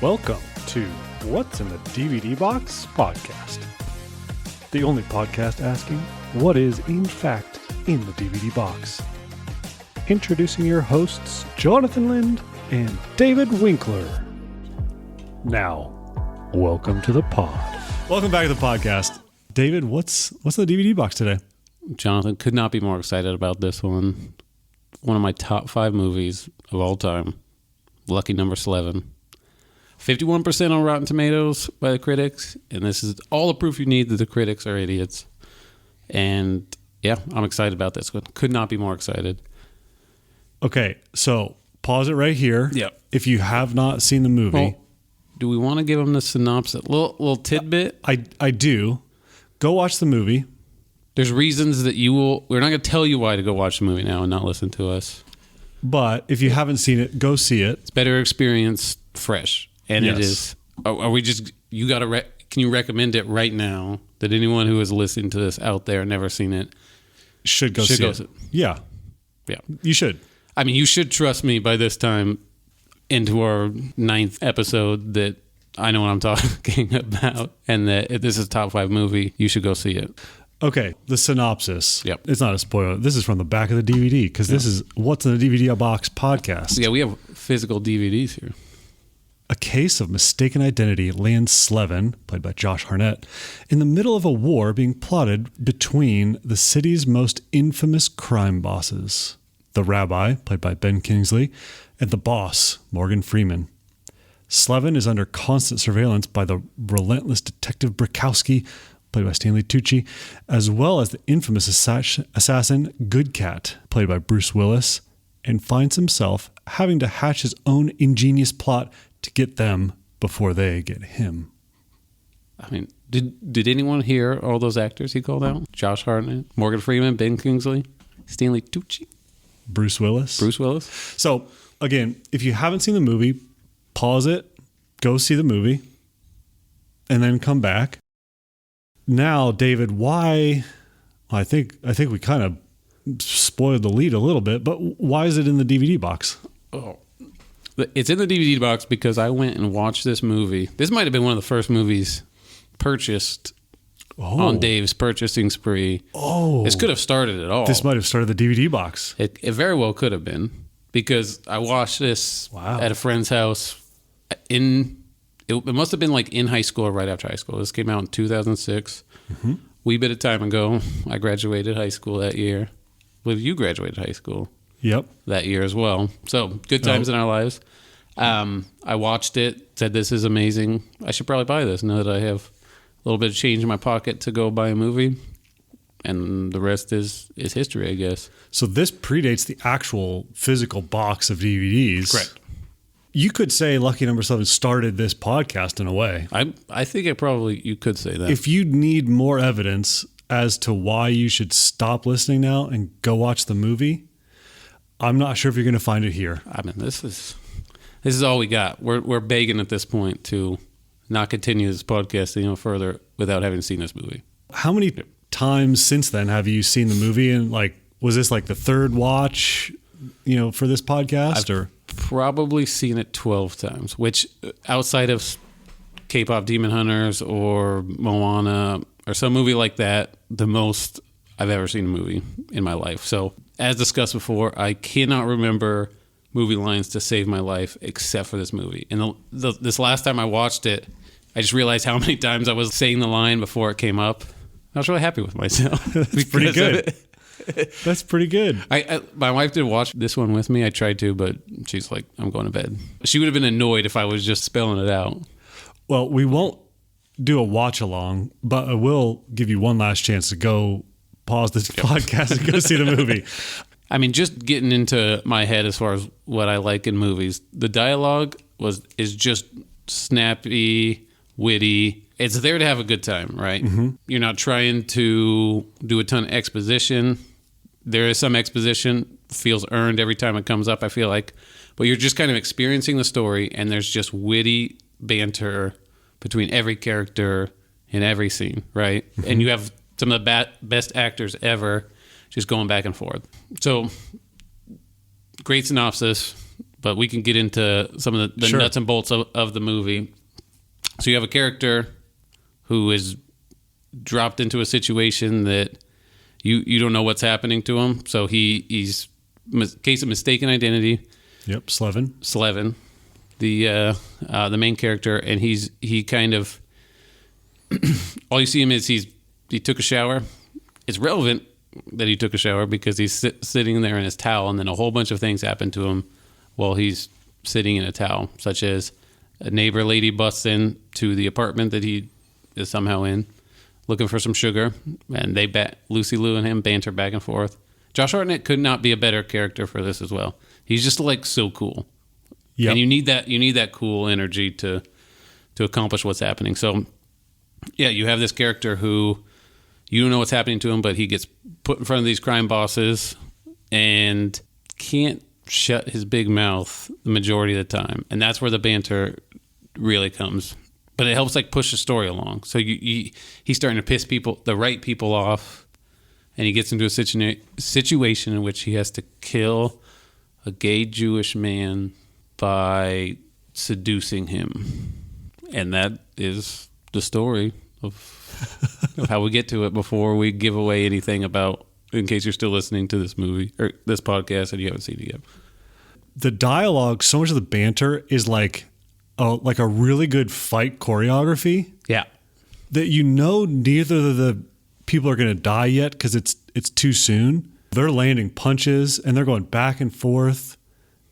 Welcome to What's in the DVD Box podcast. The only podcast asking what is in fact in the DVD box. Introducing your hosts, Jonathan Lind and David Winkler. Now, welcome to the pod. Welcome back to the podcast. David, what's in the DVD box today? Jonathan, could not be more excited about this one. One of my top 5 movies of all time. Lucky Number Slevin. 51% on Rotten Tomatoes by the critics, and this is all the proof you need that the critics are idiots. And yeah, I'm excited about this one. Could not be more excited. Okay, so pause it right here. Yep. If you have not seen the movie. Well, do we want to give them the synopsis? Little tidbit? I do. Go watch the movie. There's reasons that you will... We're not going to tell you why to go watch the movie now and not listen to us. But if you haven't seen it, go see it. It's better experience fresh. And yes. It is... Are we just... You got to... Can you recommend it right now that anyone who is listening to this out there, never seen it... Should go see it. Yeah. Yeah. You should. I mean, you should trust me by this time into our 9th episode that I know what I'm talking about and that if this is a top 5 movie, you should go see it. Okay, the synopsis. Yep. It's not a spoiler. This is from the back of the DVD because this is What's in the DVD Box podcast. Yeah, we have physical DVDs here. A case of mistaken identity lands Slevin, played by Josh Harnett, in the middle of a war being plotted between the city's most infamous crime bosses, the rabbi, played by Ben Kingsley, and the boss, Morgan Freeman. Slevin is under constant surveillance by the relentless Detective Bukowski, played by Stanley Tucci, as well as the infamous assassin Good Cat, played by Bruce Willis, and finds himself having to hatch his own ingenious plot to get them before they get him. I mean, did anyone hear all those actors he called out? Josh Harnett, Morgan Freeman, Ben Kingsley, Stanley Tucci, Bruce Willis. So, again, if you haven't seen the movie, pause it, go see the movie, and then come back. Now, David, why... I think we kind of spoiled the lead a little bit, but why is it in the DVD box? Oh, it's in the DVD box because I went and watched this movie. This might have been one of the first movies purchased on Dave's purchasing spree. Oh. This could have started it all. This might have started the DVD box. It very well could have been because I watched this at a friend's house it must have been like in high school or right after high school. This came out in 2006. Mm-hmm. Wee bit of time ago. I graduated high school that year. Well, you graduated high school. Yep. That year as well. So good times in our lives. I watched it, said this is amazing. I should probably buy this now that I have a little bit of change in my pocket to go buy a movie. And the rest is history, I guess. So this predates the actual physical box of DVDs. Correct. You could say Lucky Number Slevin started this podcast in a way. I think you could say that. If you need more evidence as to why you should stop listening now and go watch the movie, I'm not sure if you're going to find it here. I mean, this is all we got. We're begging at this point to not continue this podcast further without having seen this movie. How many times since then have you seen the movie? And was this like the third watch, for this podcast? I've probably seen it 12 times, which outside of K-pop Demon Hunters or Moana or some movie like that, the most I've ever seen a movie in my life. So as discussed before, I cannot remember movie lines to save my life except for this movie. And this last time I watched it, I just realized how many times I was saying the line before it came up. I was really happy with myself. That's pretty good. That's pretty good. My wife did watch this one with me. I tried to, but she's like, I'm going to bed. She would have been annoyed if I was just spelling it out. Well, we won't do a watch along, but I will give you one last chance to go pause this podcast and go see the movie. I mean, just getting into my head as far as what I like in movies, the dialogue is just snappy, witty. It's there to have a good time, right? Mm-hmm. You're not trying to do a ton of exposition. There is some exposition, feels earned every time it comes up, I feel like. But you're just kind of experiencing the story, and there's just witty banter between every character in every scene, right? Mm-hmm. And you have some of the best actors ever just going back and forth. So, great synopsis, but we can get into some of the Sure. nuts and bolts of the movie. So you have a character who is dropped into a situation that you don't know what's happening to him. So he's case of mistaken identity. Yep, Slevin, the main character, and he kind of all you see him is he took a shower. It's relevant that he took a shower because he's sitting there in his towel, and then a whole bunch of things happen to him while he's sitting in a towel, such as a neighbor lady busts in to the apartment that he is somehow in, looking for some sugar, and Lucy Liu and him banter back and forth. Josh Hartnett could not be a better character for this as well. He's just like so cool. Yep. And you need that cool energy to accomplish what's happening. So yeah, you have this character who you don't know what's happening to him, but he gets put in front of these crime bosses and can't shut his big mouth the majority of the time. And that's where the banter really comes. But it helps like push the story along. So he's starting to piss the right people off, and he gets into a situation in which he has to kill a gay Jewish man by seducing him. And that is the story of how we get to it before we give away anything about, in case you're still listening to this movie or this podcast and you haven't seen it yet. The dialogue, so much of the banter is like a really good fight choreography. Yeah. That neither of the people are going to die yet because it's too soon. They're landing punches and they're going back and forth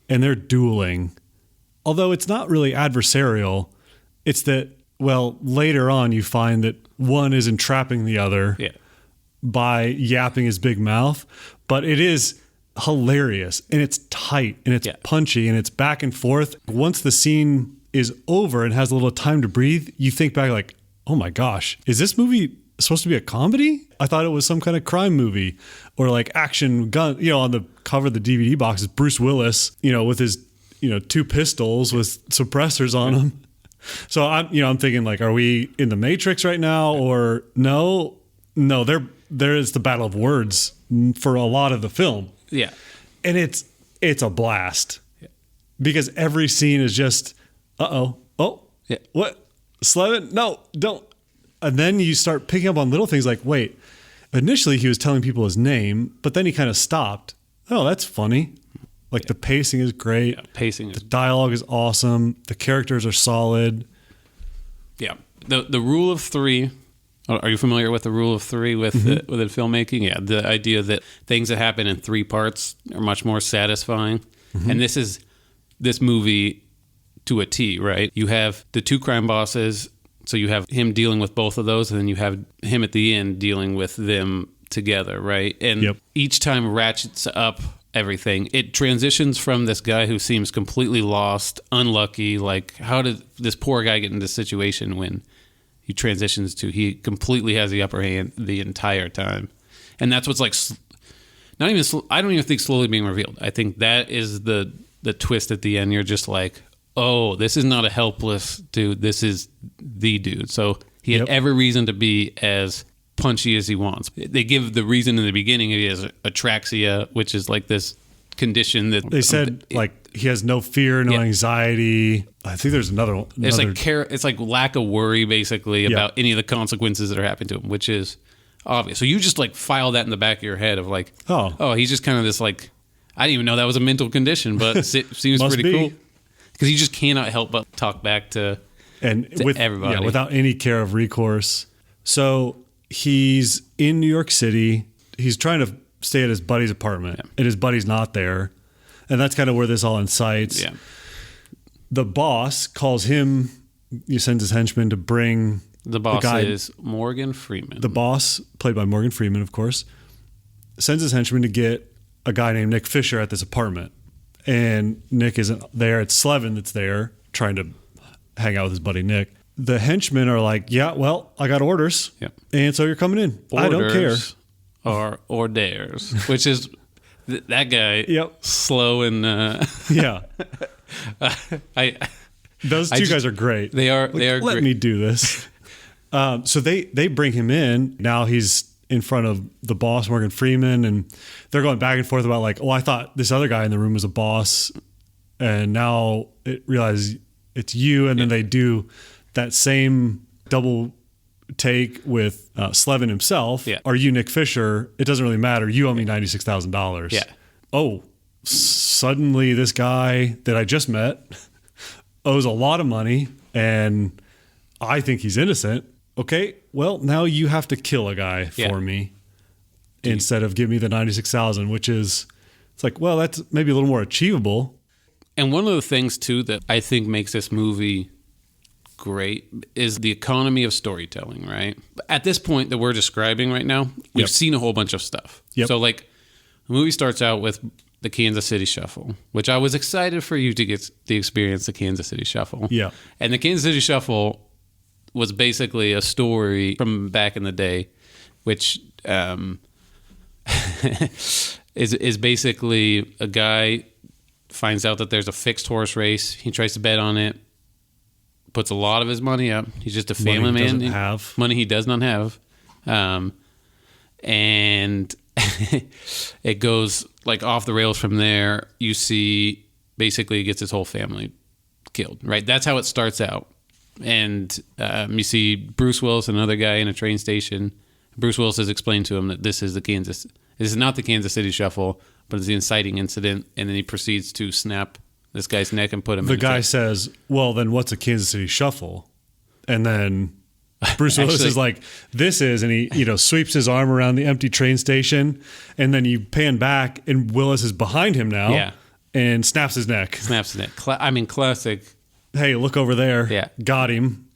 and they're dueling. Although it's not really adversarial, it's that, well, later on you find that one is entrapping the other by yapping his big mouth. But it is hilarious and it's tight and it's punchy and it's back and forth. Once the scene is over and has a little time to breathe, you think back like, oh my gosh, is this movie supposed to be a comedy? I thought it was some kind of crime movie or like action gun. On the cover of the DVD box is Bruce Willis, with his, 2 pistols with suppressors on them. So I'm thinking like, are we in the Matrix right now or no? No, there is the battle of words for a lot of the film. Yeah. And it's a blast because every scene is just, oh, yeah. What? Slevin? No, don't. And then you start picking up on little things like, wait, initially he was telling people his name, but then he kind of stopped. Oh, that's funny. Like the pacing is great. Yeah, the dialogue is awesome. The characters are solid. Yeah. The rule of 3. Are you familiar with the rule of 3 with the filmmaking? Yeah. The idea that things that happen in 3 parts are much more satisfying. Mm-hmm. And this is this movie to a T, right? You have the 2 crime bosses. So you have him dealing with both of those, and then you have him at the end dealing with them together, right? And each time ratchets up everything. It transitions from this guy who seems completely lost, unlucky, like how did this poor guy get in this situation, when he transitions to he completely has the upper hand the entire time. And that's what's like I don't even think slowly being revealed. I think that is the twist at the end. You're just like, oh, this is not a helpless dude. This is the dude. So he had every reason to be as punchy as he wants. They give the reason in the beginning. He has atraxia, which is like this condition that they said like he has no fear, no anxiety. I think there's another one. It's like lack of worry basically about any of the consequences that are happening to him, which is obvious. So you just like file that in the back of your head of like, oh, he's just kind of this like, I didn't even know that was a mental condition, but it seems pretty cool. Because he just cannot help but talk back to everybody. Yeah, without any care of recourse. So he's in New York City. He's trying to stay at his buddy's apartment, and his buddy's not there. And that's kind of where this all incites. Yeah. The boss calls him, he sends his henchman to bring the boss is Morgan Freeman. The boss, played by Morgan Freeman, of course, sends his henchman to get a guy named Nick Fisher at this apartment. And Nick isn't there. It's Slevin that's there trying to hang out with his buddy Nick. The henchmen are like, yeah, well, I got orders. Yep. And so you're coming in. I don't care. Or dares, which is that guy slow and... yeah. Those two guys are great. They are Let great. me do this. So they bring him in. Now he's in front of the boss, Morgan Freeman, and they're going back and forth about like, oh, I thought this other guy in the room was a boss. and now it realizes it's you, and then they do that same double take with Slevin himself. Yeah. Are you Nick Fisher? It doesn't really matter. You owe me $96,000. Yeah. Oh, suddenly this guy that I just met owes a lot of money, and I think he's innocent. Okay, well, now you have to kill a guy for me instead of give me the $96,000, which is, it's like, well, that's maybe a little more achievable. And one of the things, too, that I think makes this movie great is the economy of storytelling, right? At this point that we're describing right now, we've seen a whole bunch of stuff. Yep. So, like, the movie starts out with the Kansas City Shuffle, which I was excited for you to get the experience the Kansas City Shuffle. Yeah. And the Kansas City Shuffle was basically a story from back in the day, which is basically a guy finds out that there's a fixed horse race. He tries to bet on it, puts a lot of his money up. He's just a family man. Money he does not have. And it goes like off the rails from there. You see, basically, he gets his whole family killed, right? That's how it starts out. And you see Bruce Willis, another guy in a train station. Bruce Willis has explained to him that this is not the Kansas City Shuffle, but it's the inciting incident. And then he proceeds to snap this guy's neck and put him in the guy says, well, then what's a Kansas City Shuffle? And then Bruce Willis is like, this is, and he sweeps his arm around the empty train station, and then you pan back, and Willis is behind him now, and snaps his neck. Classic. Hey, look over there. Yeah. Got him.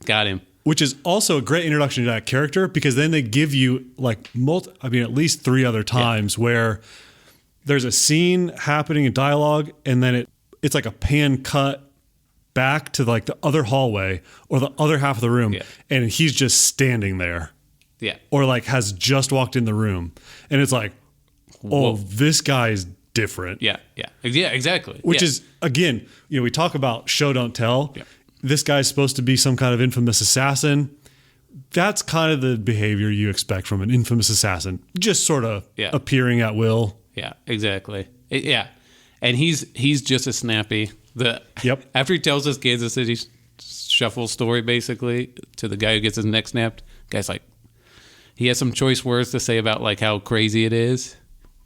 Which is also a great introduction to that character, because then they give you like at least 3 other times where there's a scene happening in dialogue, and then it's like a pan cut back to like the other hallway or the other half of the room, and he's just standing there. Yeah. Or like has just walked in the room, and it's like, oh, this guy's different. Yeah, exactly. Which is, again, we talk about show don't tell. Yeah. This guy's supposed to be some kind of infamous assassin. That's kind of the behavior you expect from an infamous assassin, just sort of appearing at will. Yeah, exactly. And he's just as snappy. After he tells this Kansas City Shuffle story, basically, to the guy who gets his neck snapped, guy's like, he has some choice words to say about like how crazy it is,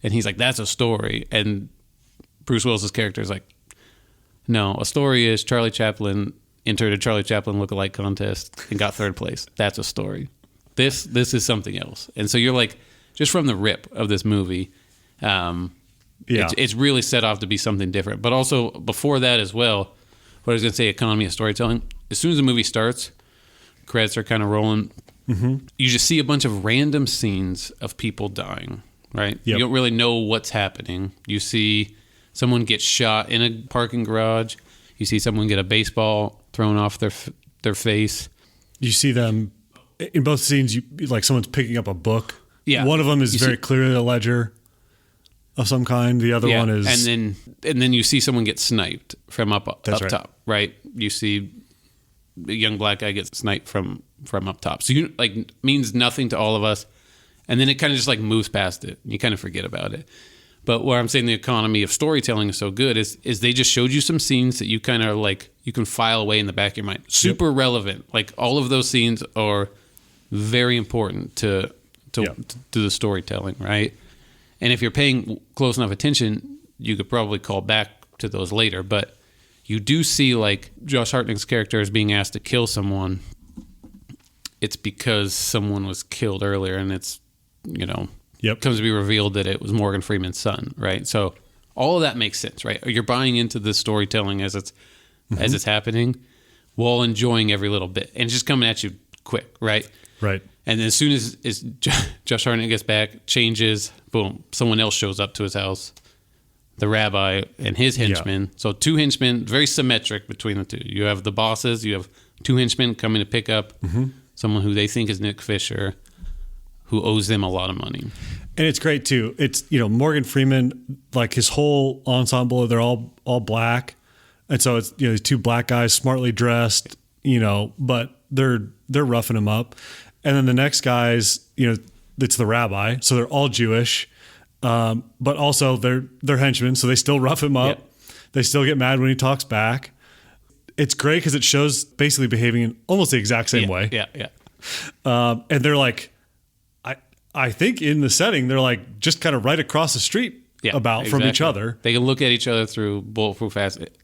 and he's like, that's a story. And Bruce Willis's character is like, no, a story is Charlie Chaplin entered a Charlie Chaplin lookalike contest and got 3rd place. That's a story. This is something else. And so you're like, just from the rip of this movie, it's really set off to be something different. But also before that as well, what I was going to say, economy of storytelling. As soon as the movie starts, credits are kind of rolling. Mm-hmm. You just see a bunch of random scenes of people dying, right? Yep. You don't really know what's happening. You see someone get shot in a parking garage. You see someone get a baseball thrown off their face. You see them in both scenes. Like someone's picking up a book. Yeah, one of them is very clearly a ledger of some kind. The other one is, and then you see someone get sniped from up top. Right, you see a young black guy get sniped from up top. So you like means nothing to all of us, and then it kind of just like moves past it. You kind of forget about it. But where I'm saying the economy of storytelling is so good is they just showed you some scenes that you kind of like, you can file away in the back of your mind. Super relevant. Like all of those scenes are very important to the storytelling, right? And if you're paying close enough attention, you could probably call back to those later. But you do see like Josh Hartnett's character is being asked to kill someone. It's because someone was killed earlier, and it's, comes to be revealed that it was Morgan Freeman's son, right? So all of that makes sense, right? You're buying into the storytelling as it's happening, while enjoying every little bit, and it's just coming at you quick, right? Right. And as soon as Josh Harnett gets back, changes, boom, someone else shows up to his house, the rabbi and his henchmen. Yeah. So 2 henchmen, very symmetric between the 2. You have the bosses, you have 2 henchmen coming to pick up someone who they think is Nick Fisher, who owes them a lot of money. And it's great too. It's, Morgan Freeman, like his whole ensemble, they're all black. And so it's, these 2 black guys smartly dressed, but they're roughing him up. And then the next guys, it's the rabbi. So they're all Jewish. But also they're henchmen. So they still rough him up. Yep. They still get mad when he talks back. It's great because it shows basically behaving in almost the exact same way. Yeah. And they're like, I think in the setting, they're like just kind of right across the street from each other. They can look at each other through bulletproof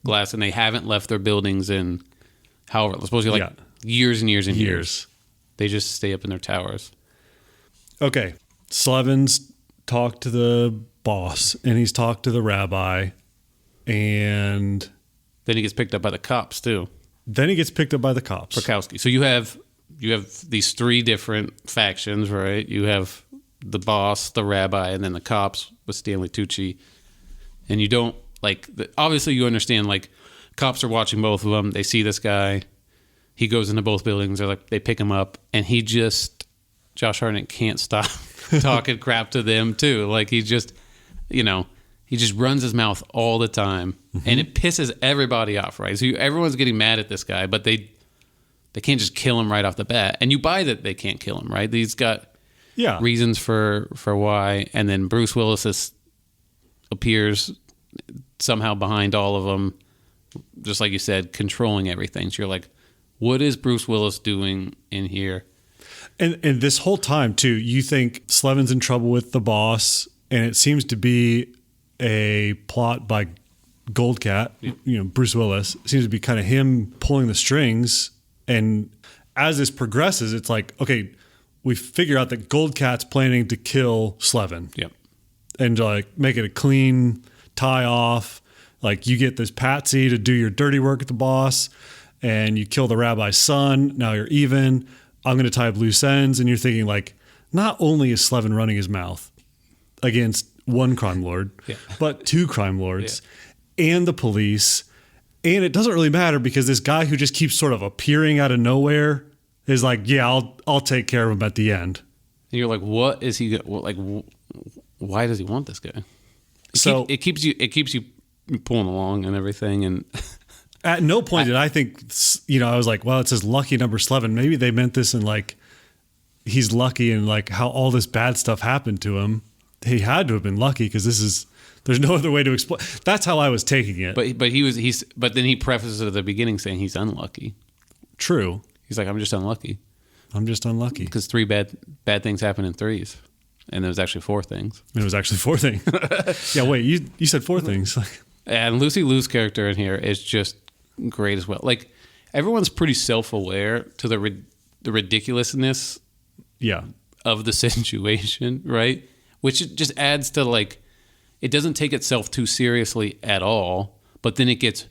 glass, and they haven't left their buildings in supposedly years and years and years. They just stay up in their towers. Okay. Slevin's talked to the boss, and he's talked to the rabbi, and then he gets picked up by the cops too. Perkowski. So you have these three different factions, right? You have the boss, the rabbi, and then the cops with Stanley Tucci. And you don't obviously you understand, like, cops are watching both of them. They see this guy. He goes into both buildings. They pick him up, and Josh Harnett can't stop talking crap to them too. Like, he just runs his mouth all the time, and it pisses everybody off, right? So everyone's getting mad at this guy, but they can't just kill him right off the bat. And you buy that they can't kill him, right? He's got reasons for why. And then Bruce Willis appears somehow behind all of them, just like you said, controlling everything. So you're like, what is Bruce Willis doing in here? And this whole time, too, you think Slevin's in trouble with the boss, and it seems to be a plot by Goldcat, Bruce Willis. It seems to be kind of him pulling the strings. And as this progresses, it's like, okay, we figure out that Goldcat's planning to kill Slevin. Yep. And like make it a clean tie off. Like, you get this patsy to do your dirty work at the boss, and you kill the rabbi's son. Now you're even. I'm going to tie up loose ends. And you're thinking, like, not only is Slevin running his mouth against one crime lord, but two crime lords and the police. And it doesn't really matter because this guy who just keeps sort of appearing out of nowhere is like, I'll take care of him at the end. And you're like, what is he like? Why does he want this guy? It keeps you pulling along and everything. And at no point did I think, I was like, well, it says lucky number Slevin. Maybe they meant this in like, he's lucky and like how all this bad stuff happened to him. He had to have been lucky because there's no other way to explain. That's how I was taking it. But then he prefaces it at the beginning saying he's unlucky. True. He's like, I'm just unlucky. Because 3 bad things happen in threes. And there was actually 4 things. Yeah, wait, you said 4 things. And Lucy Liu's character in here is just great as well. Like, everyone's pretty self-aware to the ridiculousness of the situation, right? Which just adds to, like, it doesn't take itself too seriously at all, but then it gets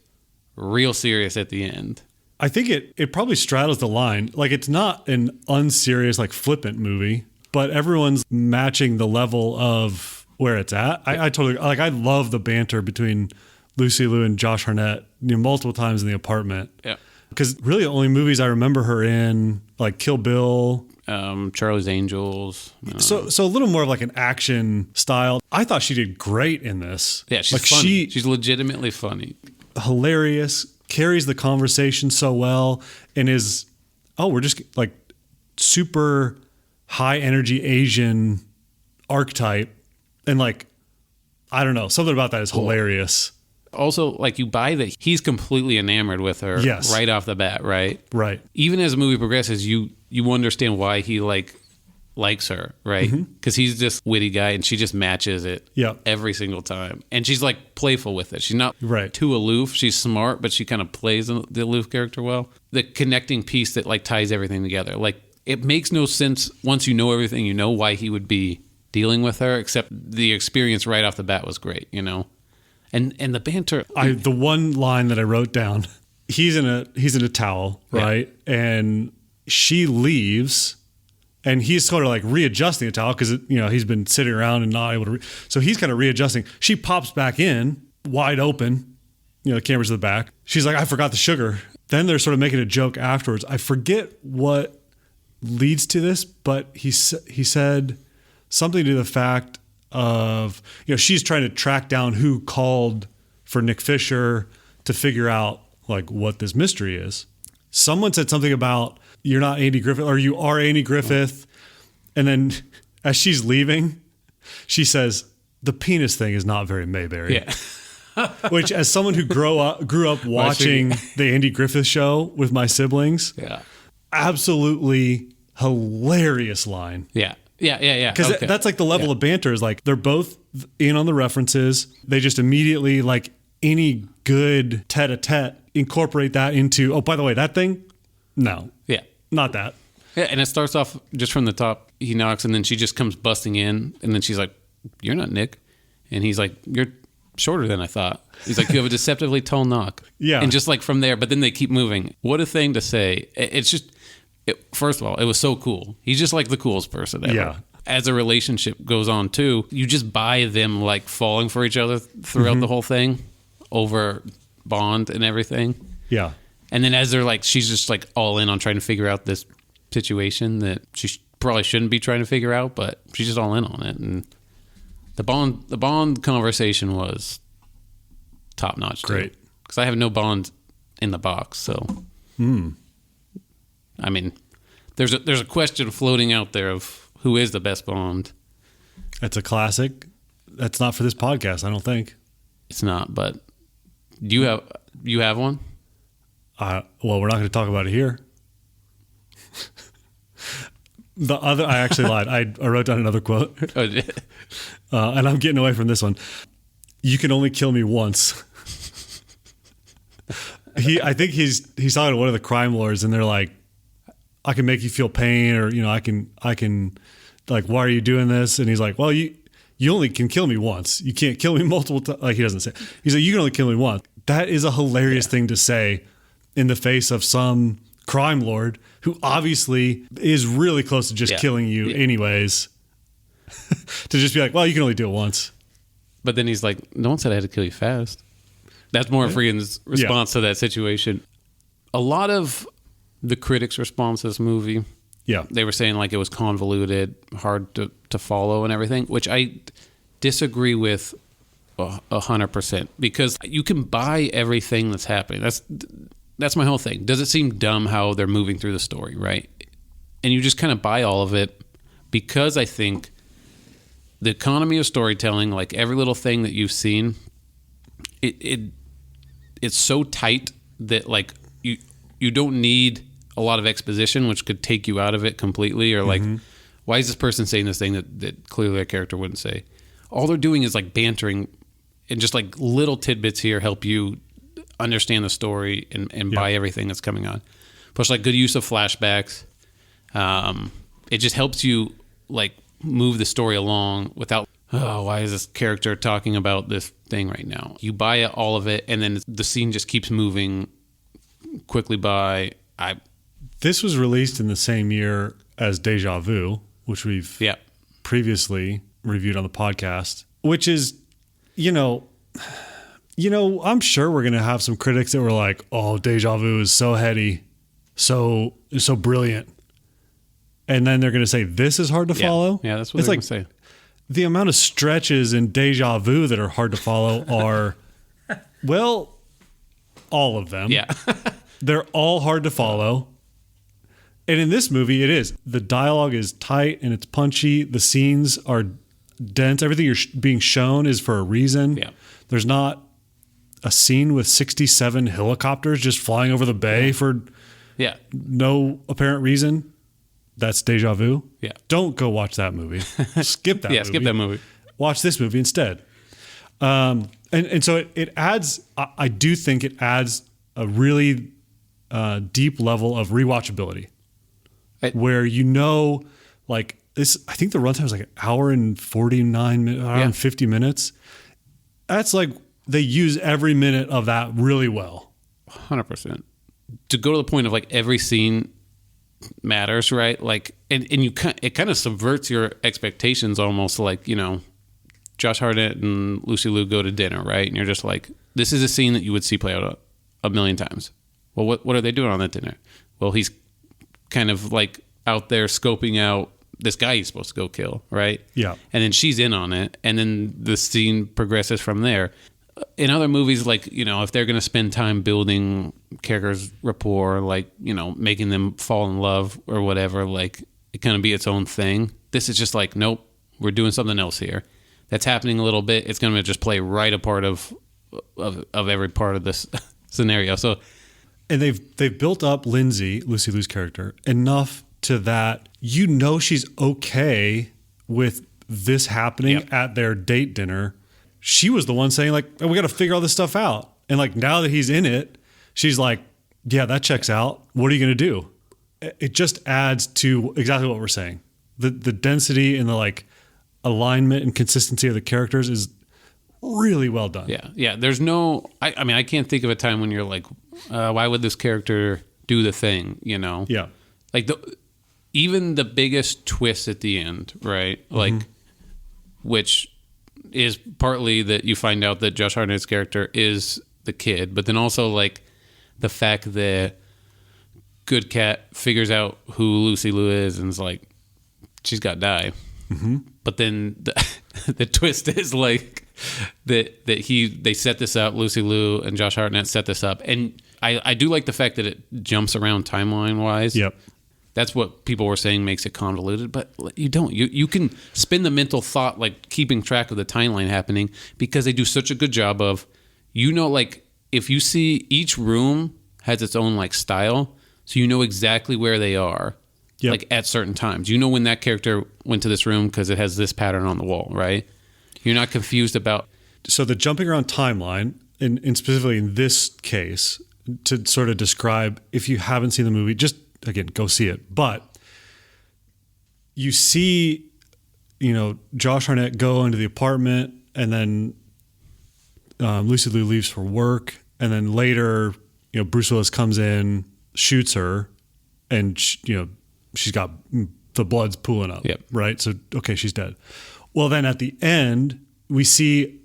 real serious at the end. I think it probably straddles the line. Like, it's not an unserious, like, flippant movie, but everyone's matching the level of where it's at. I totally, like, I love the banter between Lucy Liu and Josh Harnett, multiple times in the apartment. Yeah. Because really the only movies I remember her in, like Kill Bill, Charlie's Angels. So a little more of like an action style. I thought she did great in this. Yeah, she's funny. She's legitimately funny. Hilarious, carries the conversation so well, and we're just like super high energy Asian archetype. And like, I don't know, something about that is hilarious. Also, like, you buy that he's completely enamored with her right off the bat, right? Right. Even as the movie progresses, you understand why he likes her, right? Because he's this witty guy and she just matches it every single time. And she's like playful with it. She's not too aloof. She's smart, but she kind of plays the aloof character well. The connecting piece that like ties everything together. Like, it makes no sense once you know everything, you know why he would be dealing with her, except the experience right off the bat was great, And the banter. The one line that I wrote down, he's in a towel, right? Yeah. And she leaves, and he's sort of like readjusting the towel because he's been sitting around and not able to. So he's kind of readjusting. She pops back in, wide open. The camera's to the back. She's like, I forgot the sugar. Then they're sort of making a joke afterwards. I forget what leads to this, but he said something to the fact of, she's trying to track down who called for Nick Fisher to figure out like what this mystery is. Someone said something about, you're not Andy Griffith, or you are Andy Griffith. And then as she's leaving, she says, the penis thing is not very Mayberry. Yeah. Which, as someone who grew up watching the Andy Griffith Show with my siblings, absolutely hilarious line. Yeah. Because that's like the level of banter is like they're both in on the references. They just immediately, like any good tete-a-tete, incorporate that into, oh, by the way, that thing? No. Yeah. Not that. Yeah, and it starts off just from the top. He knocks, and then she just comes busting in, and then she's like, "You're not Nick." And he's like, "You're shorter than I thought." He's like, "You have a deceptively tall knock." Yeah. And just like from there, but then they keep moving. What a thing to say. It's just, first of all, it was so cool. He's just like the coolest person ever. Yeah. As a relationship goes on, too, you just buy them like falling for each other throughout the whole thing over Bond and everything. Yeah. And then as they're like, she's just like all in on trying to figure out this situation that she probably shouldn't be trying to figure out, but she's just all in on it. And the Bond conversation was top notch. Great. Because I have no Bond in the box, so I mean, there's a question floating out there of who is the best Bond. That's a classic. That's not for this podcast, I don't think. It's not, but you have one? Well, we're not going to talk about it here. I actually lied. I wrote down another quote. And I'm getting away from this one. You can only kill me once. I think he's talking to one of the crime lords, and they're like, I can make you feel pain, or, I can like, why are you doing this? And he's like, well, you only can kill me once. You can't kill me multiple times. Like, he doesn't say. He's like, you can only kill me once. That is a hilarious thing to say in the face of some crime lord who obviously is really close to just killing you anyways. To just be like, well, you can only do it once. But then he's like, no one said I had to kill you fast. That's more Freeman's response to that situation. A lot of the critics' response to this movie, they were saying like it was convoluted, hard to follow and everything, which I disagree with 100%, because you can buy everything that's happening. That's my whole thing. Does it seem dumb how they're moving through the story, right? And you just kind of buy all of it, because I think the economy of storytelling, like every little thing that you've seen, it's so tight that like you don't need a lot of exposition, which could take you out of it completely. Or like, why is this person saying this thing that clearly a character wouldn't say? All they're doing is like bantering, and just like little tidbits here help you understand the story and buy everything that's coming on. Plus, like, good use of flashbacks. It just helps you like move the story along without, why is this character talking about this thing right now? You buy it, all of it, and then the scene just keeps moving quickly by. This was released in the same year as Deja Vu, which we've previously reviewed on the podcast, which is, I'm sure we're going to have some critics that were like, oh, Deja Vu is so heady, so brilliant. And then they're going to say, this is hard to follow. Yeah, that's what they're going to say. The amount of stretches in Deja Vu that are hard to follow are, well, all of them. Yeah. They're all hard to follow. And in this movie, it is. The dialogue is tight and it's punchy. The scenes are dense. Everything you're being shown is for a reason. Yeah. There's not a scene with 67 helicopters just flying over the bay for no apparent reason. That's Deja Vu. Yeah. Don't go watch that movie. Skip that movie. Skip that movie. Watch this movie instead. And so it adds, I do think it adds a really deep level of rewatchability. Where like this, I think the runtime is like an hour and 49 minutes, around 50 minutes. That's like, they use every minute of that really well. 100%. To go to the point of like every scene matters, right? Like, and it kind of subverts your expectations almost, like, Josh Harnett and Lucy Liu go to dinner, right? And you're just like, this is a scene that you would see play out a million times. Well, what are they doing on that dinner? Well, he's kind of like out there scoping out this guy he's supposed to go kill, right? Yeah. And then she's in on it, and then the scene progresses from there. In other movies, like, if they're going to spend time building characters' rapport, like, making them fall in love or whatever, like, it kind of be its own thing. This is just like, nope, we're doing something else here. That's happening a little bit. It's going to just play right a part of of every part of this scenario. So, and they've built up Lucy Liu's character, enough to that she's okay with this happening at their date dinner. She was the one saying like, oh, we got to figure all this stuff out. And like, now that he's in it, she's like, yeah, that checks out. What are you going to do? It just adds to exactly what we're saying. The density and the like alignment and consistency of the characters is really well done. Yeah. There's no, I mean, I can't think of a time when you're like, why would this character do the thing, you know? Yeah. Like even the biggest twist at the end, right? Like, which is partly that you find out that Josh Hartnett's character is the kid, but then also like the fact that Good Cat figures out who Lucy Liu is and is like, she's got to die. But then the twist is like that they set this up, Lucy Liu and Josh Hartnett set this up. And I do like the fact that it jumps around timeline wise. Yep. That's what people were saying makes it convoluted, but you don't. You can spin the mental thought, like keeping track of the timeline happening, because they do such a good job of, like if you see each room has its own like style, so you know exactly where they are, like at certain times. You know when that character went to this room because it has this pattern on the wall, right? You're not confused about. So the jumping around timeline, and specifically in this case, to sort of describe, if you haven't seen the movie, just again, go see it. But you see, Josh Harnett go into the apartment, and then Lucy Liu leaves for work, and then later, Bruce Willis comes in, shoots her, and she's got the blood's pooling up. Yep. Right. So okay, she's dead. Well, then at the end, we see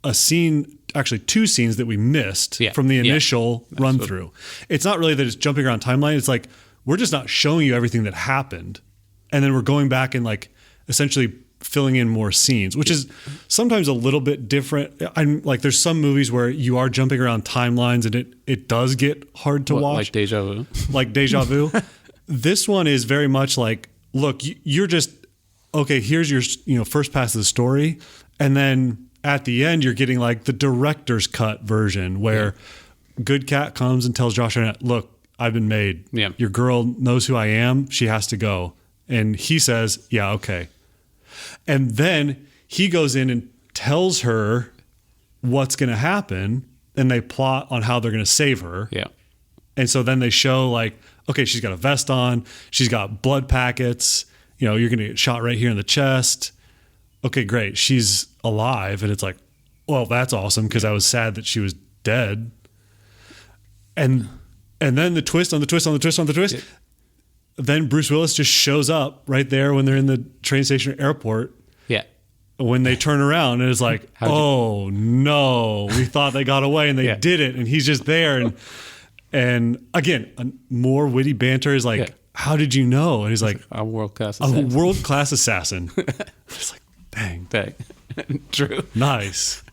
a scene, actually two scenes that we missed from the initial run through. It's not really that it's jumping around timeline. It's like, we're just not showing you everything that happened. And then we're going back and like essentially filling in more scenes, which is sometimes a little bit different. I'm like, there's some movies where you are jumping around timelines and it does get hard to watch. Like Deja Vu. Like Deja Vu. This one is very much like, look, you're just, okay, here's your, first pass of the story. And then at the end, you're getting like the director's cut version where Good Cat comes and tells Josh Harnett, look, I've been made. Yeah. Your girl knows who I am. She has to go. And he says, yeah, okay. And then he goes in and tells her what's going to happen, and they plot on how they're going to save her. Yeah. And so then they show like, okay, she's got a vest on. She's got blood packets. You're going to get shot right here in the chest. Okay, great. She's alive. And it's like, well, that's awesome, because I was sad that she was dead. And then the twist on the twist on the twist on the twist. Yeah. Then Bruce Willis just shows up right there when they're in the train station or airport. Yeah. When they turn around, and it's like, oh no, we thought they got away, and they did it. And he's just there. And again, more witty banter is like, how did you know? And he's like, a world-class assassin. A world-class assassin. It's like, dang. True. Nice.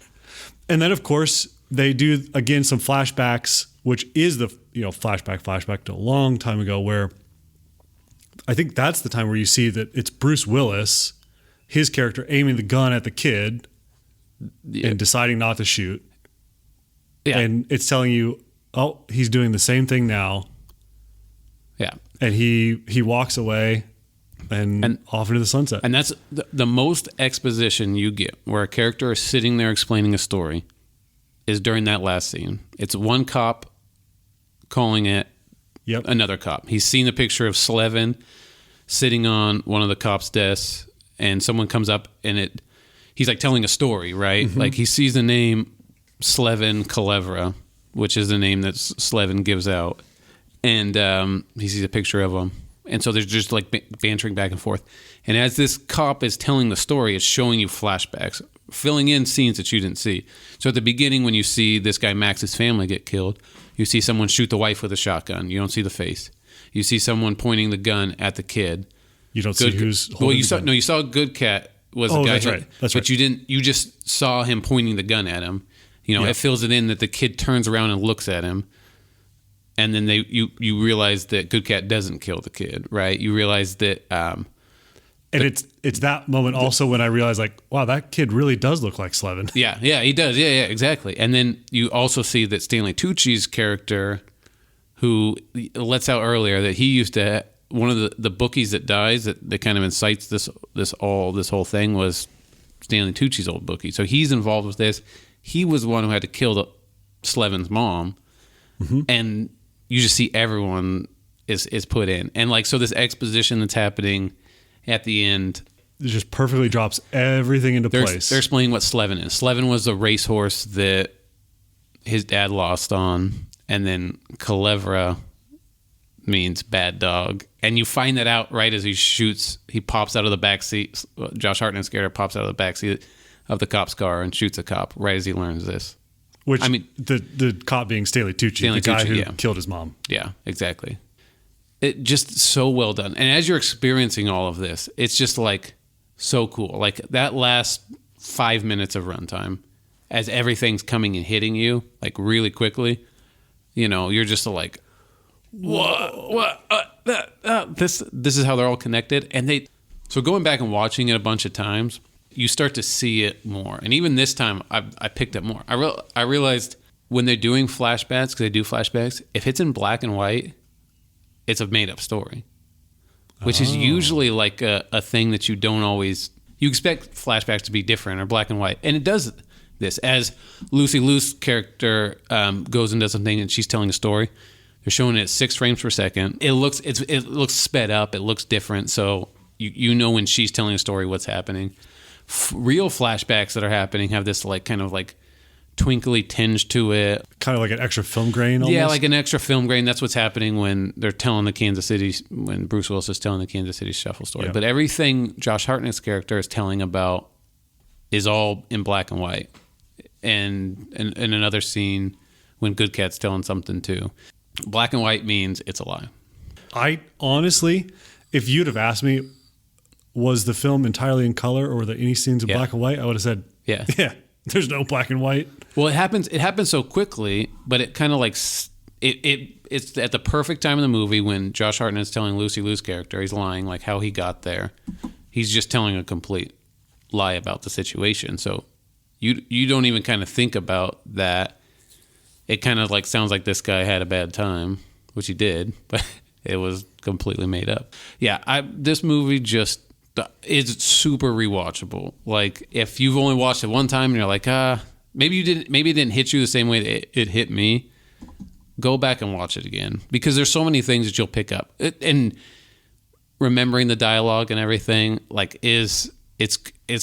And then, of course, they do, again, some flashbacks, which is the, flashback to a long time ago, where I think that's the time where you see that it's Bruce Willis, his character, aiming the gun at the kid and deciding not to shoot. Yeah. And it's telling you, oh, he's doing the same thing now. Yeah. And he walks away and off into the sunset. And that's the most exposition you get, where a character is sitting there explaining a story, is during that last scene. It's one cop calling it another cop. He's seen a picture of Slevin sitting on one of the cops' desks, and someone comes up and he's like telling a story, right? Mm-hmm. Like he sees the name Slevin Kalevra, which is the name that Slevin gives out. And he sees a picture of him. And so there's just like bantering back and forth. And as this cop is telling the story, it's showing you flashbacks, filling in scenes that you didn't see. So at the beginning, when you see this guy Max's family get killed, you see someone shoot the wife with a shotgun. You don't see the face. You see someone pointing the gun at the kid. You don't see who's holding you saw. No, you saw Good Cat was the guy. That's right. That's but right. You didn't. You just saw him pointing the gun at him. It fills it in that the kid turns around and looks at him. And then you realize that Good Cat doesn't kill the kid, right? You realize that, And it's that moment also when I realized, like, wow, that kid really does look like Slevin. Yeah, he does. Yeah, exactly. And then you also see that Stanley Tucci's character, who lets out earlier that he used to, one of the bookies that dies that kind of incites this whole thing was Stanley Tucci's old bookie. So he's involved with this. He was the one who had to kill Slevin's mom. Mm-hmm. And you just see everyone is put in. And like, so this exposition that's happening at the end, it just perfectly drops everything into place. They're explaining what Slevin is. Slevin was the racehorse that his dad lost on, and then Culebra means bad dog. And you find that out right as he pops out of the back seat. Josh Hartnett's character pops out of the back seat of the cop's car and shoots a cop right as he learns this. Which, I mean, the cop being Stanley Tucci, the guy who killed his mom. Yeah, exactly. It just so well done. And as you're experiencing all of this, it's just like so cool. Like that last 5 minutes of runtime, as everything's coming and hitting you like really quickly, you're just like, what? This is how they're all connected. And so going back and watching it a bunch of times, you start to see it more. And even this time, I picked up more. I realized when they're doing flashbacks, because they do flashbacks, if it's in black and white, it's a made-up story, which is usually like a thing that you don't always... You expect flashbacks to be different or black and white. And it does this. As Lucy Liu's character goes and does something and she's telling a story, they're showing it at 6 frames per second. It looks sped up. It looks different. So you know when she's telling a story what's happening. Real flashbacks that are happening have this like kind of like twinkly tinge to it. Kind of like an extra film grain almost? Yeah, like an extra film grain. That's what's happening when they're telling when Bruce Willis is telling the Kansas City Shuffle story. Yeah. But everything Josh Hartnett's character is telling about is all in black and white. And in another scene when Good Cat's telling something too. Black and white means it's a lie. I honestly, if you'd have asked me, was the film entirely in color or were there any scenes in black and white? I would have said, yeah, there's no black and white. Well, it happens so quickly, but it kind of like, it's at the perfect time in the movie when Josh Hartnett's telling Lucy Liu's character, he's lying, like how he got there. He's just telling a complete lie about the situation. So you don't even kind of think about that. It kind of like sounds like this guy had a bad time, which he did, but it was completely made up. Yeah, this movie just is super rewatchable. Like if you've only watched it one time and you're like, maybe it didn't hit you the same way that it hit me, go back and watch it again because there's so many things that you'll pick up. And remembering the dialogue and everything like it's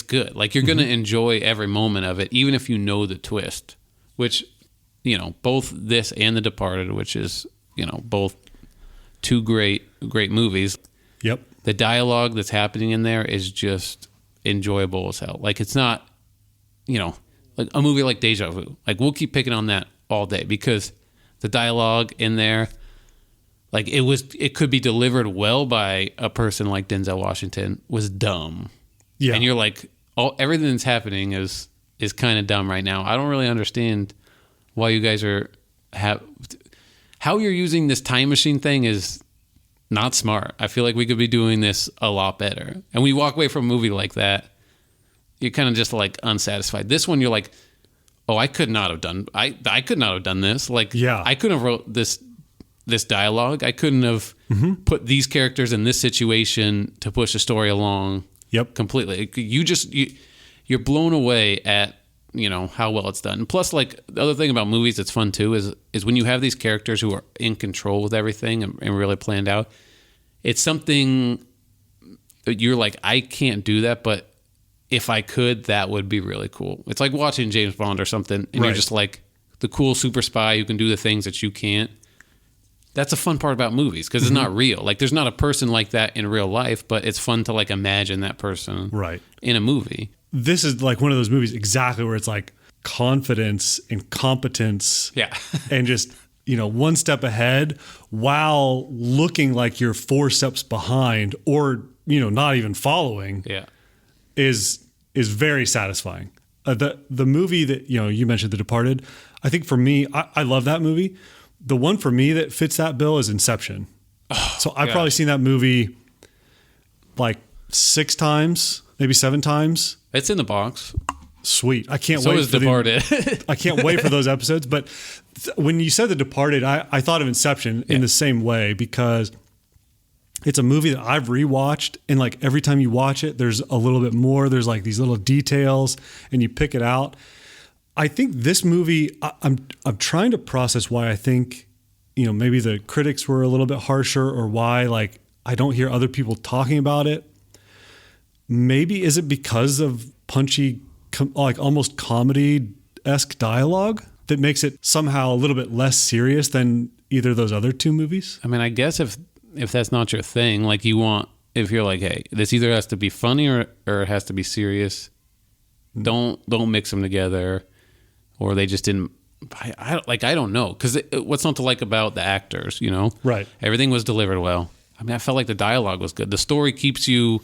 good. Like you're going to enjoy every moment of it, even if you know the twist, which, both this and The Departed, which is, both two great movies. Yep. The dialogue that's happening in there is just enjoyable as hell. Like it's not, like a movie like Deja Vu. Like we'll keep picking on that all day because the dialogue in there, like it could be delivered well by a person like Denzel Washington, was dumb. Yeah. And you're like, everything that's happening is kind of dumb right now. I don't really understand why you guys how you're using this time machine thing is not smart. I feel like we could be doing this a lot better. And we walk away from a movie like that, you're kind of just like unsatisfied. This one, you're like, oh, I could not have done this. Like, yeah. I couldn't have wrote this dialogue. I couldn't have put these characters in this situation to push the story along. Yep. Completely. You're blown away at, how well it's done. And plus, like, the other thing about movies that's fun too is when you have these characters who are in control with everything and really planned out, it's something that you're like, I can't do that, but if I could, that would be really cool. It's like watching James Bond or something, and you're just like the cool super spy who can do the things that you can't. That's a fun part about movies because it's not real. Like, there's not a person like that in real life, but it's fun to like imagine that person in a movie. This is like one of those movies exactly where it's like confidence and competence and just, one step ahead while looking like you're 4 steps behind or, not even following is very satisfying. The movie that, you mentioned, The Departed, I think for me, I love that movie. The one for me that fits that bill is Inception. So I've probably seen that movie like 6 times, maybe 7 times. It's in the box. Sweet. I can't So wait is for Departed. I can't wait for those episodes. But when you said The Departed, I thought of Inception in the same way, because it's a movie that I've rewatched, and like every time you watch it, there's a little bit more. There's like these little details, and you pick it out. I think this movie, I'm trying to process why I think, maybe the critics were a little bit harsher, or why like I don't hear other people talking about it. Maybe is it because of punchy, like almost comedy-esque dialogue that makes it somehow a little bit less serious than either of those other 2 movies? I mean, I guess if that's not your thing, like if you're like, hey, this either has to be funny or it has to be serious, don't mix them together, or they just didn't. I don't know, because what's not to like about the actors, Right. Everything was delivered well. I mean, I felt like the dialogue was good. The story keeps you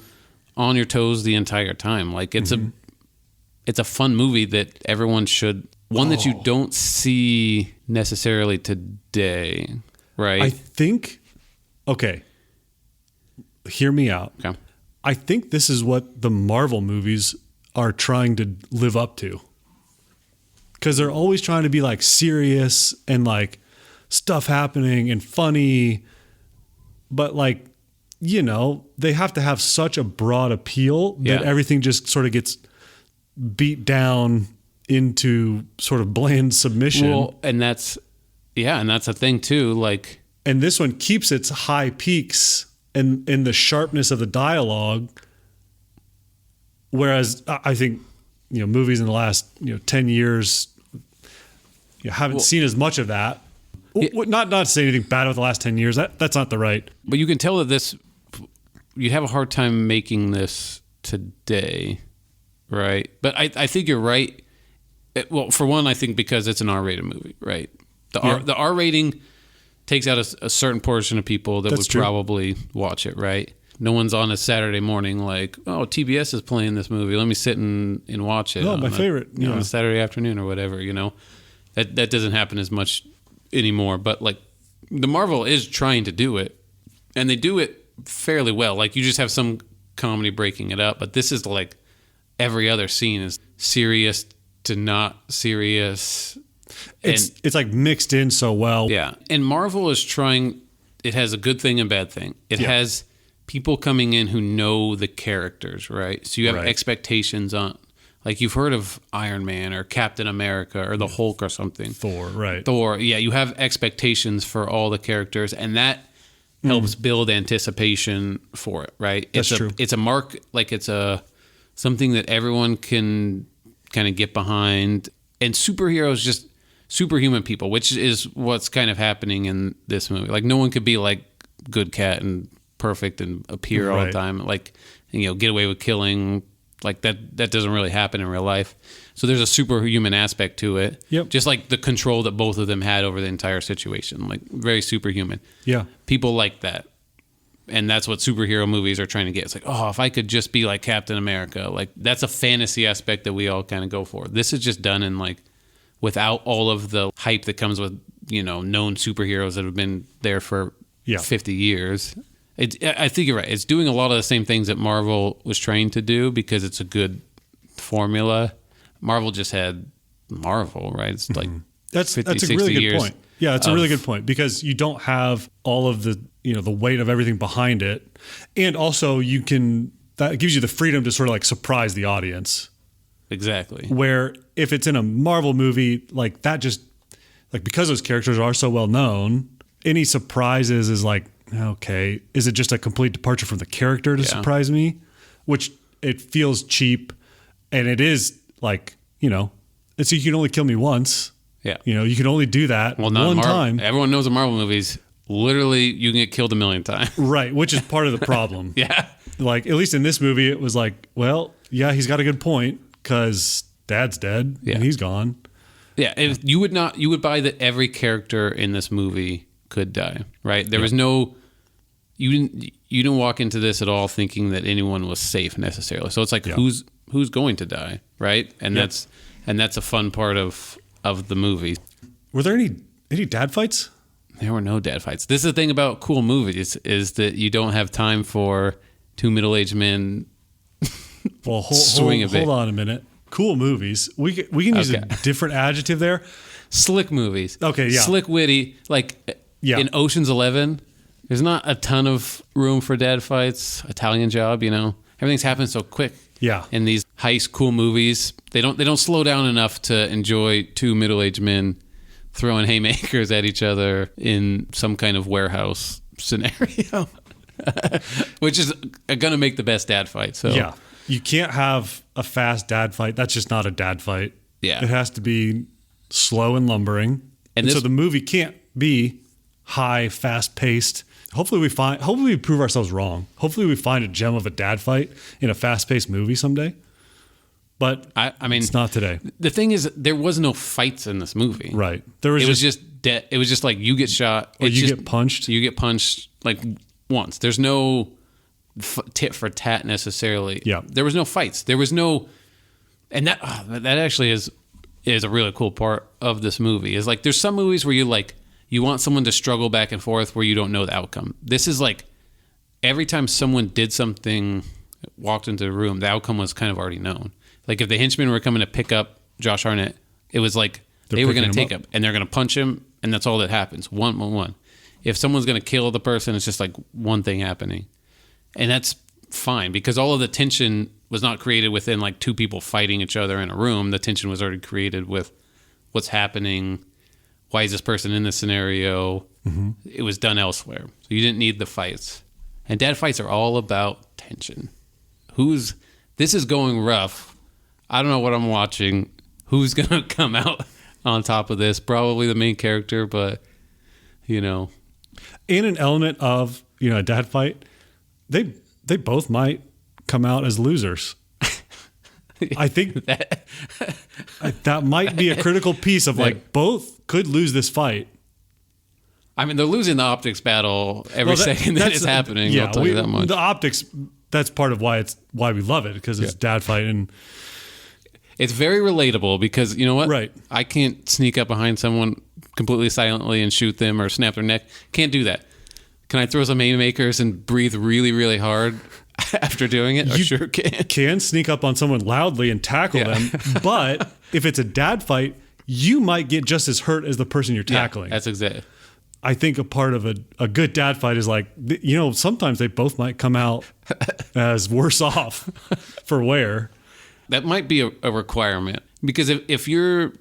on your toes the entire time. Like it's a fun movie that everyone should. One that you don't see necessarily today, right? I think. Okay. Hear me out. Okay. I think this is what the Marvel movies are trying to live up to. Because they're always trying to be like serious and like stuff happening and funny. But like, they have to have such a broad appeal that everything just sort of gets beat down into sort of bland submission. Well, and that's a thing too. Like, and this one keeps its high peaks and the sharpness of the dialogue. Whereas I think, movies in the last, 10 years, you haven't seen as much of that. Not to say anything bad about the last 10 years. That's not the right. But you can tell that you'd have a hard time making this today, right? But I think you're right. Well, for one, I think because it's an R-rated movie, right? The R rating takes out a certain portion of people that would probably watch it, right? No one's on a Saturday morning like, oh, TBS is playing this movie. Let me sit and watch it. Oh, my favorite. On a Saturday afternoon or whatever, That doesn't happen as much anymore. But like the Marvel is trying to do it, and they do it fairly well. Like you just have some comedy breaking it up, but this is like every other scene is serious to not serious. It's like mixed in so well. Yeah. And Marvel is trying, it has a good thing and bad thing. It has people coming in who know the characters, right? So you have expectations on, like you've heard of Iron Man or Captain America or the Hulk or something. Thor, yeah. You have expectations for all the characters, and that helps build anticipation for it, right? That's true. It's a mark, like it's something that everyone can kind of get behind. And superheroes, just superhuman people, which is what's kind of happening in this movie. Like no one could be like good cat and perfect and appear all the time, like get away with killing. Like that doesn't really happen in real life. So there's a superhuman aspect to it. Yep. Just like the control that both of them had over the entire situation, like very superhuman. Yeah. People like that. And that's what superhero movies are trying to get. It's like, oh, if I could just be like Captain America, like that's a fantasy aspect that we all kind of go for. This is just done in like without all of the hype that comes with, known superheroes that have been there for 50 years. I think you're right. It's doing a lot of the same things that Marvel was trying to do because it's a good formula. Marvel just had Marvel, right? It's like that's 50, a really good years point. Yeah, it's a really good point because you don't have all of the the weight of everything behind it, and also that gives you the freedom to sort of like surprise the audience. Exactly. Where if it's in a Marvel movie, like that just like because those characters are so well known, any surprises is like, okay, is it just a complete departure from the character to surprise me? Which it feels cheap, and it is like, it's you can only kill me once. Yeah. You can only do that one time. Everyone knows in Marvel movies, literally you can get killed a million times. Right, which is part of the problem. Yeah. Like, at least in this movie, it was like, well, yeah, he's got a good point because Dad's dead and he's gone. Yeah, if you would buy that every character in this movie could die, right? There was no, you didn't walk into this at all thinking that anyone was safe necessarily. So it's like, who's going to die, right? And that's a fun part of the movie. Were there any dad fights? There were no dad fights. This is the thing about cool movies is that you don't have time for two middle-aged men Well, swing a bit. Hold on a minute. Cool movies. We can use a different adjective there. Slick movies. Okay, yeah. Slick, witty. Like in Ocean's 11, there's not a ton of room for dad fights. Italian Job, everything's happening so quick. Yeah. In these heist cool movies, they don't slow down enough to enjoy two middle-aged men throwing haymakers at each other in some kind of warehouse scenario, which is going to make the best dad fight. So yeah, you can't have a fast dad fight. That's just not a dad fight. Yeah, it has to be slow and lumbering, and so the movie can't be high, fast-paced. Hopefully we prove ourselves wrong. Hopefully we find a gem of a dad fight in a fast-paced movie someday. But I mean, it's not today. The thing is, there was no fights in this movie. Right. It was just like you get shot, or you get punched. You get punched like once. There's no tit for tat necessarily. Yeah. There was no fights. There was no, and that actually is a really cool part of this movie. Is like there's some movies where you want someone to struggle back and forth where you don't know the outcome. This is like every time someone did something, walked into the room, the outcome was kind of already known. Like if the henchmen were coming to pick up Josh Harnett, it was like they were going to take him and they're going to punch him, and that's all that happens. One. If someone's going to kill the person, it's just like one thing happening. And that's fine because all of the tension was not created within like two people fighting each other in a room. The tension was already created with what's happening. Why is this person in this scenario? Mm-hmm. It was done elsewhere. So you didn't need the fights. And dad fights are all about tension. This is going rough. I don't know what I'm watching. Who's going to come out on top of this? Probably the main character, but, In an element of, a dad fight, they both might come out as losers. I think that might be a critical piece of like both could lose this fight. I mean, they're losing the optics battle every second that it's happening. Yeah, I'll tell you that much. The optics, that's part of why we love it because it's dad fight and it's very relatable because you know what? Right. I can't sneak up behind someone completely silently and shoot them or snap their neck. Can't do that. Can I throw some haymakers and breathe really, really hard after doing it? I sure can. Can sneak up on someone loudly and tackle them, but if it's a dad fight, you might get just as hurt as the person you're tackling. That's exactly. I think a part of a good dad fight is like, sometimes they both might come out as worse off for wear. That might be a requirement because if you're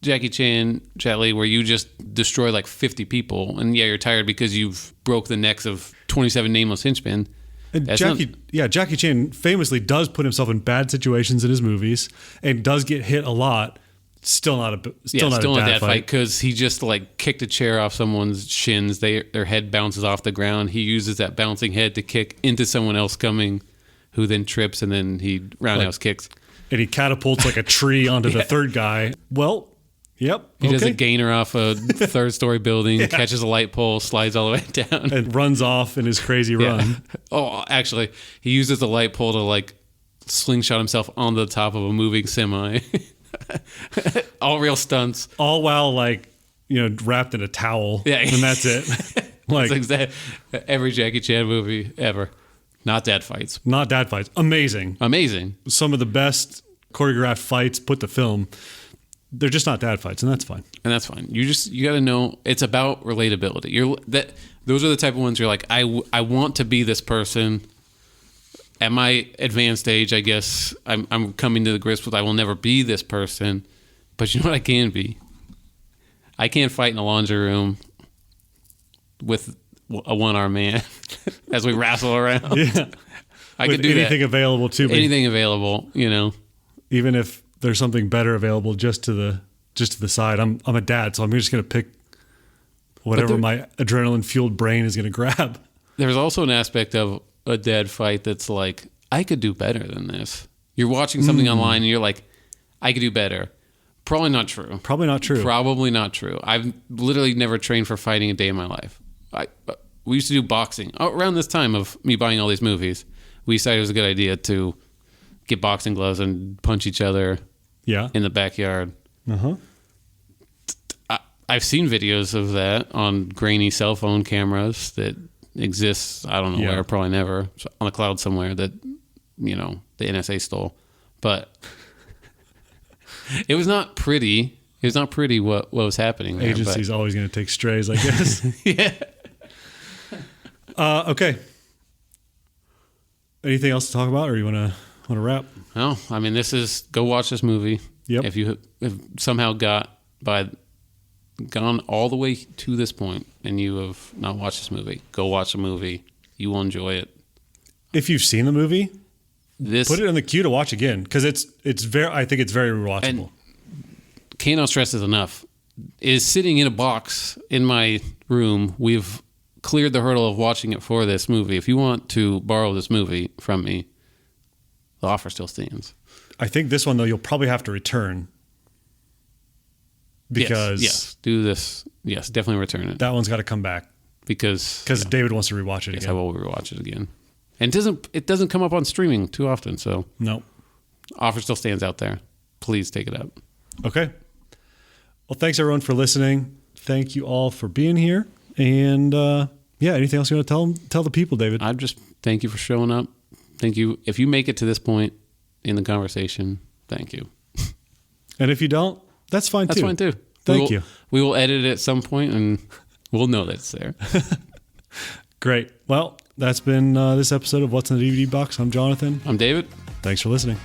Jackie Chan, Jet Li, where you just destroy like 50 people and you're tired because you've broke the necks of 27 nameless henchmen. And Jackie Chan famously does put himself in bad situations in his movies and does get hit a lot. Still not a dad fight because he just like kicked a chair off someone's shins. Their head bounces off the ground. He uses that bouncing head to kick into someone else coming, who then trips and then he roundhouse kicks. And he catapults like a tree onto the third guy. Well, yep. He does a gainer off a third-story building, catches a light pole, slides all the way down, and runs off in his crazy run. Oh, actually, he uses the light pole to like slingshot himself on the top of a moving semi. All real stunts. All while wrapped in a towel. Yeah. And that's it. That's exactly every Jackie Chan movie ever. Not dad fights. Not dad fights. Amazing. Some of the best choreographed fights put to film. They're just not dad fights, and that's fine. You got to know it's about relatability. Those are the type of ones you're like, I want to be this person. At my advanced age, I guess I'm coming to the grips with I will never be this person. But you know what I can be? I can't fight in a laundry room with a one-armed man as we wrestle around. Yeah. I could do anything available to me. Anything available, Even if there's something better available just to the side. I'm a dad, so I'm just going to pick whatever my adrenaline-fueled brain is going to grab. There's also an aspect of a dad fight that's like, I could do better than this. You're watching something online and you're like, I could do better. Probably not true. I've literally never trained for fighting a day in my life. We used to do boxing. Around this time of me buying all these movies, we decided it was a good idea to get boxing gloves and punch each other in the backyard. Uh-huh. I've seen videos of that on grainy cell phone cameras that exists. I don't know where, probably never, on a cloud somewhere that, the NSA stole. But it was not pretty. It was not pretty what was happening there. Agency's always going to take strays, I guess. Yeah. Okay. Anything else to talk about, or you want to wrap? No, I mean, go watch this movie. Yep. If you have somehow gone all the way to this point and you have not watched this movie, go watch the movie. You will enjoy it. If you've seen the movie, put it in the queue to watch again, because I think it's very rewatchable. And cannot stress this enough. It is sitting in a box in my room. We've cleared the hurdle of watching it for this movie. If you want to borrow this movie from me, the offer still stands. I think this one, though, you'll probably have to return. Because yes, do this. Yes, definitely return it. That one's got to come back. Because David wants to rewatch it again. Yes, I will rewatch it again. And it doesn't come up on streaming too often, so no. Offer still stands out there. Please take it up. Okay. Well, thanks everyone for listening. Thank you all for being here. And anything else you want to tell the people, David? I just thank you for showing up. Thank you. If you make it to this point in the conversation, thank you. And if you don't, that's fine too. That's fine too. Thank you. We will edit it at some point and we'll know that it's there. Great. Well, that's been this episode of What's in the DVD Box. I'm Jonathan. I'm David. Thanks for listening.